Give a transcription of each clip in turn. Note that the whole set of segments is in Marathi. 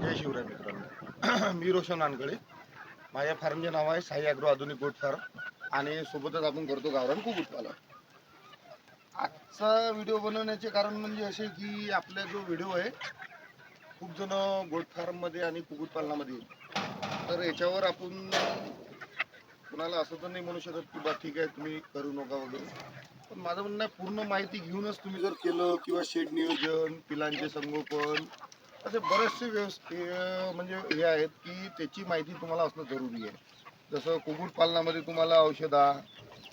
जय शिवराय मित्रांनो. मी रोशन नानकडे. माझ्या फार्मचे नाव आहे साई ॲग्रो आधुनिक गोट फार्म आणि सोबतच आपण करतो गावरान कुक्कुटपालन. आजचा व्हिडिओ बनवण्याचे कारण म्हणजे असे की आपला जो व्हिडिओ आहे खूप जण गोट फार्ममध्ये आणि कुक्कुटपालनामध्ये तर याच्यावर आपण कुणाला असं तर नाही म्हणू शकत की बा ठीक आहे तुम्ही करू नका वगैरे, पण माझं म्हणणं आहे पूर्ण माहिती घेऊनच तुम्ही जर केलं किंवा शेड नियोजन, पिलांचे संगोपन असे बरेचसे म्हणजे हे आहेत की त्याची माहिती तुम्हाला असणं जरुरी आहे. जसं कुक्कुटपालनामध्ये तुम्हाला औषधा,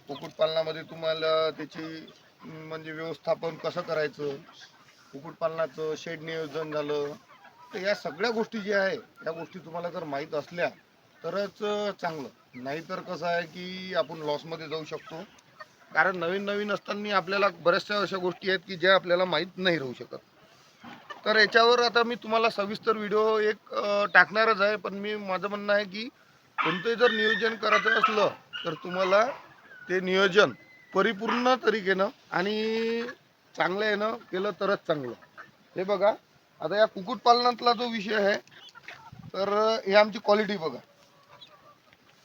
कुक्कुटपालनामध्ये तुम्हाला त्याची म्हणजे व्यवस्थापन कसं करायचं, कुक्कुटपालनाचं शेड नियोजन झालं, तर या सगळ्या गोष्टी ज्या आहे या गोष्टी तुम्हाला जर माहीत असल्या तरच चांगलं. नाहीतर कसं आहे की आपण लॉसमध्ये जाऊ शकतो, कारण नवीन नवीन असताना आपल्याला बऱ्याचशा अशा गोष्टी आहेत की ज्या आपल्याला माहीत नाही राहू शकत. तर याच्यावर आता मी तुम्हाला सविस्तर व्हिडिओ एक टाकणारच आहे, पण मी माझं म्हणणं आहे की कोणतंही जर नियोजन करायचं असलं तर तुम्हाला ते नियोजन परिपूर्ण तरीकेनं आणि चांगलं येणं केलं तरच चांगलं. हे बघा, आता या कुक्कुटपालनातला जो विषय आहे तर हे आमची क्वालिटी बघा.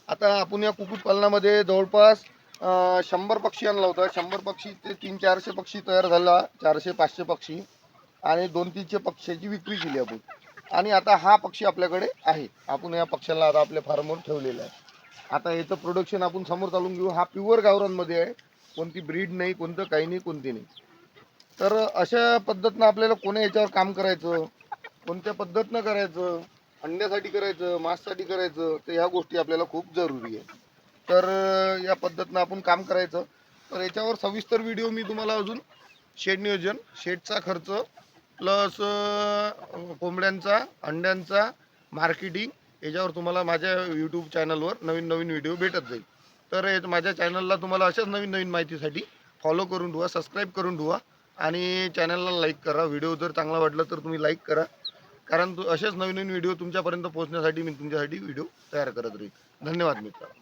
आता आपण या कुक्कुटपालनामध्ये जवळपास 100 पक्षी आणला होता. 100 पक्षी ते 300-400 पक्षी तयार झाला, 400-500 पक्षी, आणि 200-300 पक्ष्याची विक्री केली आपण. आणि आता हा पक्षी आपल्याकडे आहे. आपण या पक्षाला आता आपल्या फार्मवर ठेवलेला आहे. आता याचं प्रोडक्शन आपण समोर चालून घेऊ. हा प्युअर गावरानमध्ये आहे, कोणती ब्रीड नाही, कोणतं काही नाही, कोणती नाही. तर अशा पद्धतीनं आपल्याला कोण्या याच्यावर काम करायचं, कोणत्या पद्धतीनं करायचं, अंड्यासाठी करायचं, मांससाठी करायचं, तर ह्या गोष्टी आपल्याला खूप जरुरी आहे. तर या पद्धतीनं आपण काम करायचं. तर याच्यावर सविस्तर व्हिडिओ मी तुम्हाला अजून शेड नियोजन, शेडचा खर्च प्लस कोंबड्यांचा, अंड्यांचा, मार्केटिंग, याच्यावर तुम्हाला माझ्या यूट्यूब चॅनलवर नवीन नवीन व्हिडिओ भेटत जाईल. तर माझ्या चॅनलला तुम्हाला अशाच नवीन नवीन माहितीसाठी फॉलो करून ठेवा, सबस्क्राईब करून ठेवा आणि चॅनलला लाईक करा. व्हिडिओ जर चांगला वाटला तर तुम्ही लाईक करा, कारण असेच नवीन नवीन व्हिडिओ तुमच्यापर्यंत पोहोचण्यासाठी मी तुमच्यासाठी व्हिडिओ तयार करत राहील. धन्यवाद मित्रांनो.